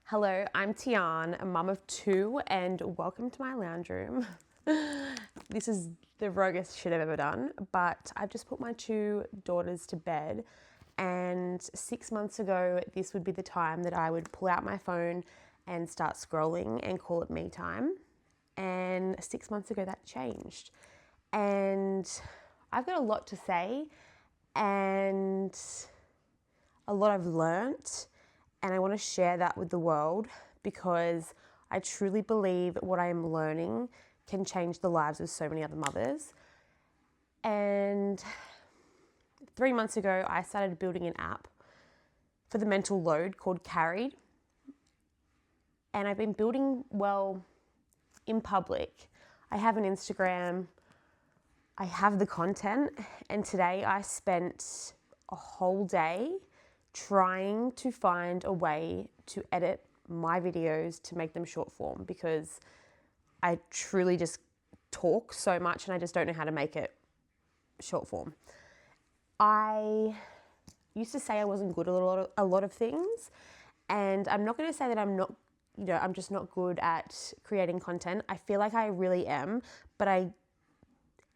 Hello, I'm Tiarne, a mum of 2, and welcome to my lounge room. This is the roguest shit I've ever done, but I've just put my 2 daughters to bed, and 6 months ago, this would be the time that I would pull out my phone and start scrolling and call it me time. And 6 months ago, that changed. And I've got a lot to say and a lot I've learnt, and I want to share that with the world because I truly believe what I am learning can change the lives of so many other mothers. And 3 months ago, I started building an app for the mental load called Carried. And I've been building, in public. I have an Instagram, I have the content, and today I spent a whole day trying to find a way to edit my videos to make them short form because I truly just talk so much and I just don't know how to make it short form. I used to say I wasn't good at a lot of things, and I'm not going to say that I'm just not good at creating content. I feel like I really am, but I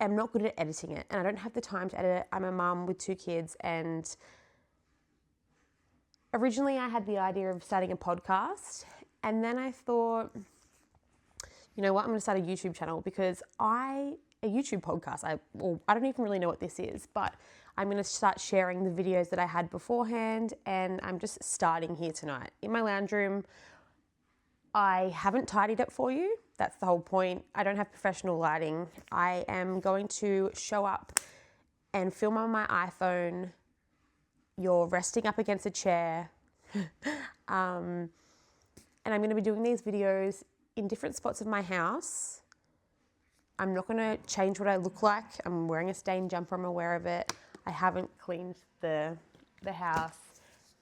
am not good at editing it, and I don't have the time to edit it. I'm a mum with 2 kids, and originally I had the idea of starting a podcast, and then I thought, you know what, I'm going to start a YouTube channel because a YouTube podcast, I don't even really know what this is, but I'm going to start sharing the videos that I had beforehand, and I'm just starting here tonight. In my lounge room, I haven't tidied it for you. That's the whole point. I don't have professional lighting. I am going to show up and film on my iPhone. You're resting up against a chair. And I'm going to be doing these videos in different spots of my house. I'm not going to change what I look like. I'm wearing a stained jumper. I'm aware of it. I haven't cleaned the house.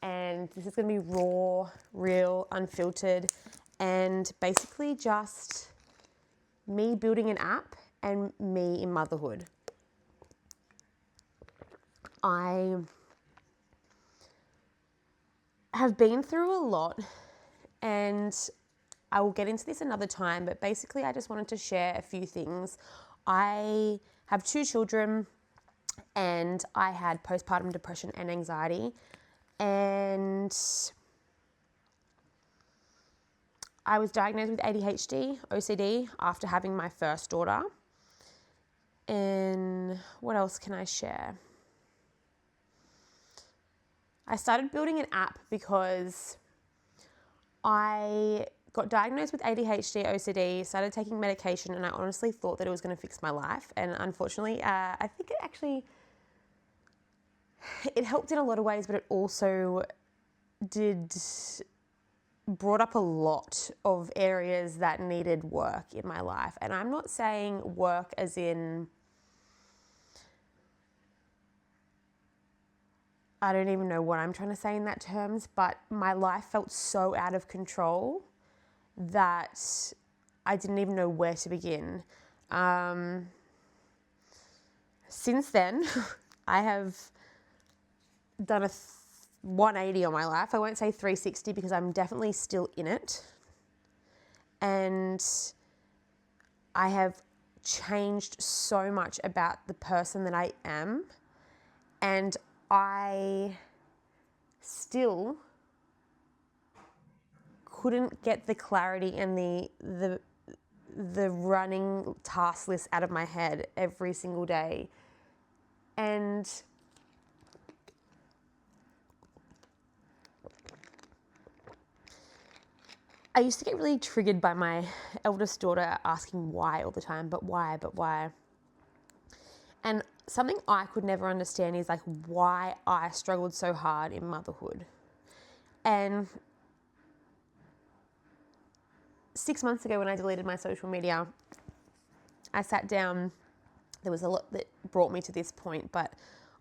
And this is going to be raw, real, unfiltered, and basically just me building an app and me in motherhood. I have been through a lot, and I will get into this another time, but basically I just wanted to share a few things. I have 2 children, and I had postpartum depression and anxiety, and I was diagnosed with ADHD, OCD after having my first daughter. And what else can I share? I started building an app because I got diagnosed with ADHD, OCD, started taking medication, and I honestly thought that it was going to fix my life. And unfortunately, I think it helped in a lot of ways, but it also brought up a lot of areas that needed work in my life. And I'm not saying work as in, I don't even know what I'm trying to say in that terms, but my life felt so out of control that I didn't even know where to begin. Since then, I have done a 180 on my life. I won't say 360 because I'm definitely still in it. And I have changed so much about the person that I am. And I still couldn't get the clarity and the running task list out of my head every single day. And I used to get really triggered by my eldest daughter asking why all the time, but why? And something I could never understand is like why I struggled so hard in motherhood. And 6 months ago when I deleted my social media, I sat down. There was a lot that brought me to this point, but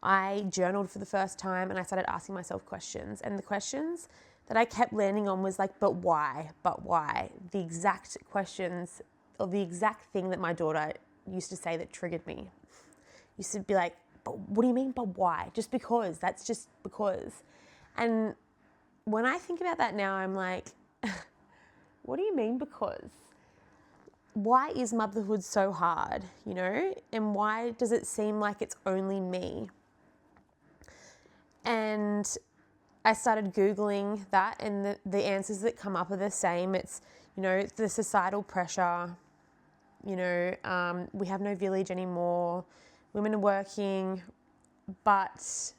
I journaled for the first time and I started asking myself questions. And the questions that I kept landing on was like, but why? The exact questions, or the exact thing that my daughter used to say that triggered me. Used to be like, but what do you mean, but why? Just because, that's just because. And when I think about that now, I'm like, what do you mean because? Why is motherhood so hard, you know? And why does it seem like it's only me? And I started Googling that, and the answers that come up are the same. It's, you know, the societal pressure, you know, we have no village anymore, women are working, but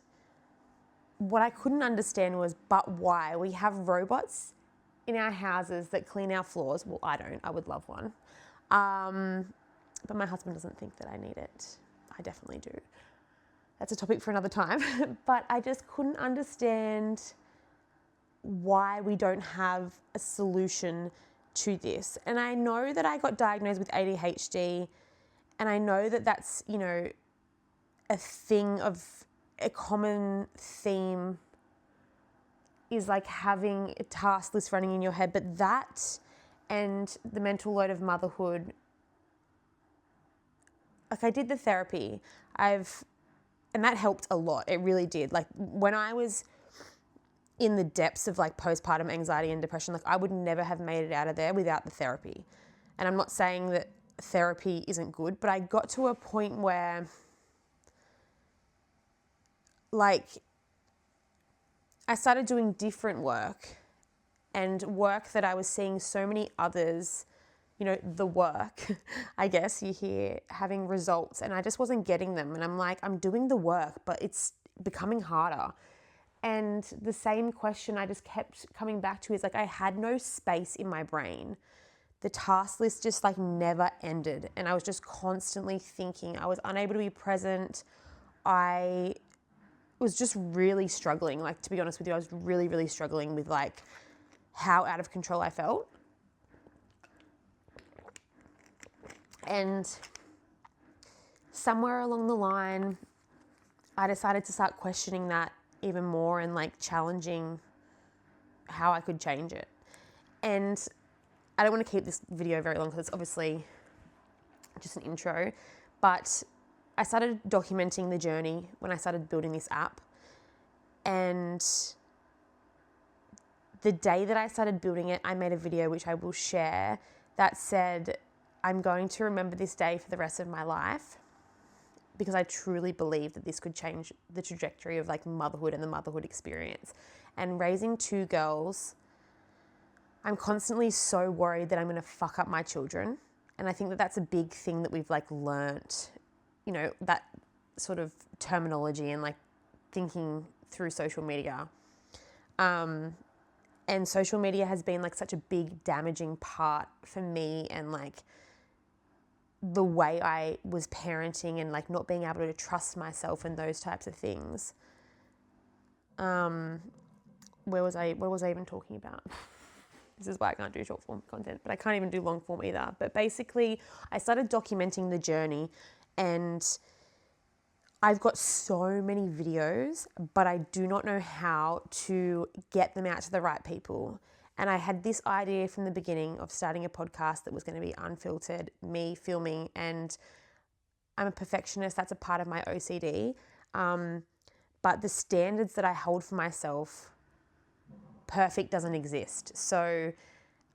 what I couldn't understand was, but why? We have robots in our houses that clean our floors. Well, I don't. I would love one. But my husband doesn't think that I need it. I definitely do. That's a topic for another time. But I just couldn't understand why we don't have a solution to this. And I know that I got diagnosed with ADHD, and I know that that's, you know, a common theme is like having a task list running in your head, but that and the mental load of motherhood, like I did the therapy, and that helped a lot. It really did. Like when I was in the depths of like postpartum anxiety and depression, like I would never have made it out of there without the therapy. And I'm not saying that therapy isn't good, but I got to a point where like I started doing different work, and work that I was seeing so many others, you know, the work, I guess you hear, having results, and I just wasn't getting them. And I'm like, I'm doing the work, but it's becoming harder. And the same question I just kept coming back to is like, I had no space in my brain. The task list just like never ended. And I was just constantly thinking. I was unable to be present. I was just really struggling. Like, to be honest with you, I was really, really struggling with like how out of control I felt. And somewhere along the line, I decided to start questioning that even more and like challenging how I could change it. And I don't want to keep this video very long because it's obviously just an intro, but I started documenting the journey when I started building this app. And the day that I started building it, I made a video which I will share that said, I'm going to remember this day for the rest of my life, because I truly believe that this could change the trajectory of like motherhood and the motherhood experience. And raising two girls, I'm constantly so worried that I'm going to fuck up my children. And I think that that's a big thing that we've like learnt, you know, that sort of terminology and like thinking through social media. And social media has been like such a big damaging part for me, and like the way I was parenting and like not being able to trust myself and those types of things. What was I even talking about? This is why I can't do short form content, but I can't even do long form either. But basically, I started documenting the journey, and I've got so many videos, but I do not know how to get them out to the right people. And I had this idea from the beginning of starting a podcast that was going to be unfiltered, me filming, and I'm a perfectionist. That's a part of my OCD. But the standards that I hold for myself, perfect doesn't exist. So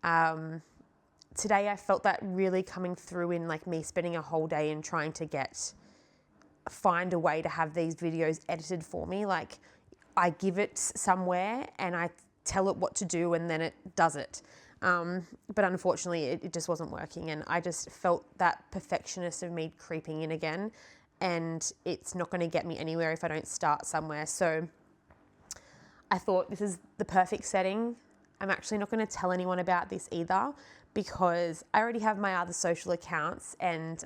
today I felt that really coming through in like me spending a whole day and trying to find a way to have these videos edited for me. Like I give it somewhere and I tell it what to do and then it does it. But unfortunately it just wasn't working, and I just felt that perfectionist of me creeping in again, and it's not going to get me anywhere if I don't start somewhere. So I thought this is the perfect setting. I'm actually not going to tell anyone about this either, because I already have my other social accounts, and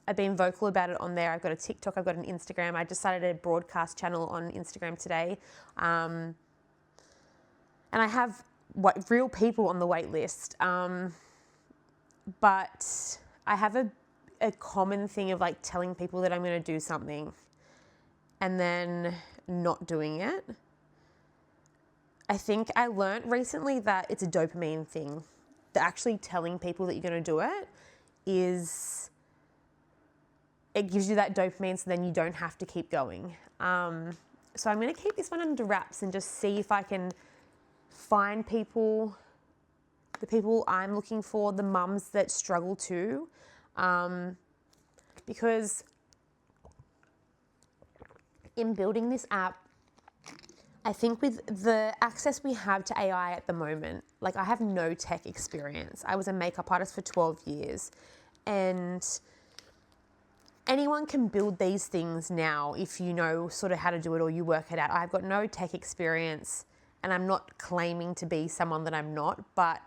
I've been vocal about it on there. I've got a TikTok, I've got an Instagram. I just started a broadcast channel on Instagram today. And I have real people on the wait list. But I have a common thing of like telling people that I'm going to do something and then not doing it. I think I learned recently that it's a dopamine thing. That actually telling people that you're going to do it it gives you that dopamine, so then you don't have to keep going. So I'm going to keep this one under wraps and just see if I can find people, the people I'm looking for, the mums that struggle too. Because in building this app, I think with the access we have to AI at the moment, like I have no tech experience. I was a makeup artist for 12 years, and anyone can build these things now if you know sort of how to do it or you work it out. I've got no tech experience, and I'm not claiming to be someone that I'm not, but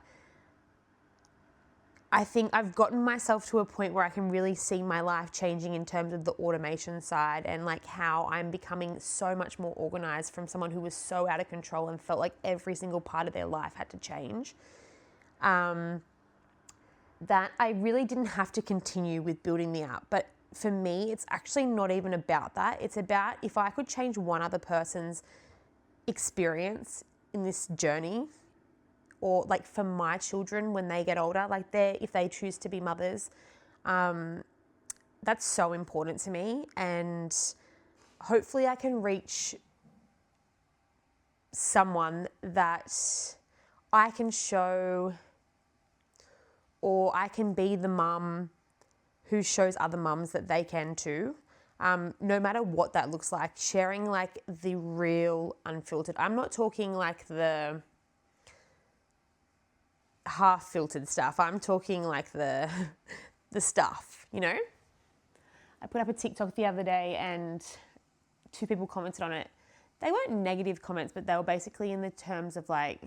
I think I've gotten myself to a point where I can really see my life changing in terms of the automation side, and like how I'm becoming so much more organized from someone who was so out of control and felt like every single part of their life had to change. That I really didn't have to continue with building the app. But for me, it's actually not even about that. It's about if I could change one other person's experience in this journey, or like for my children when they get older, like if they choose to be mothers, that's so important to me. And hopefully I can reach someone that I can show, or I can be the mum who shows other mums that they can too. No matter what that looks like, sharing like the real unfiltered. I'm not talking like the half filtered stuff. I'm talking like the stuff, you know? I put up a TikTok the other day and 2 people commented on it. They weren't negative comments, but they were basically in the terms of like,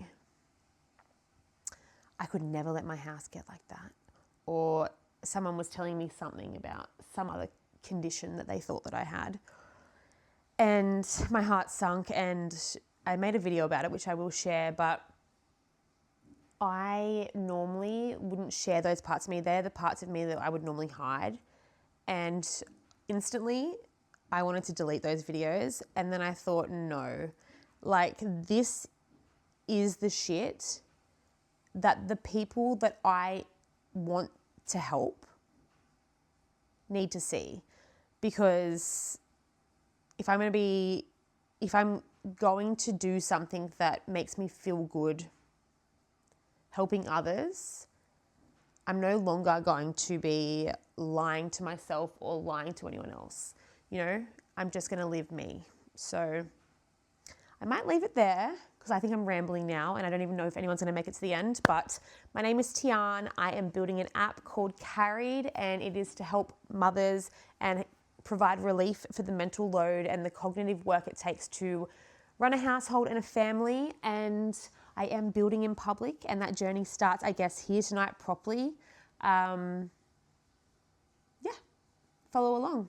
I could never let my house get like that. Or someone was telling me something about some other condition that they thought that I had. And my heart sunk, and I made a video about it, which I will share, but I normally wouldn't share those parts of me. They're the parts of me that I would normally hide. And instantly I wanted to delete those videos. And then I thought, no, like this is the shit that the people that I want to help need to see. Because if I'm going to do something that makes me feel good helping others, I'm no longer going to be lying to myself or lying to anyone else. You know, I'm just going to live me. So I might leave it there because I think I'm rambling now and I don't even know if anyone's going to make it to the end. But my name is Tiarne. I am building an app called Carried, and it is to help mothers and provide relief for the mental load and the cognitive work it takes to run a household and a family. And I am building in public, and that journey starts, I guess, here tonight properly. Yeah, follow along.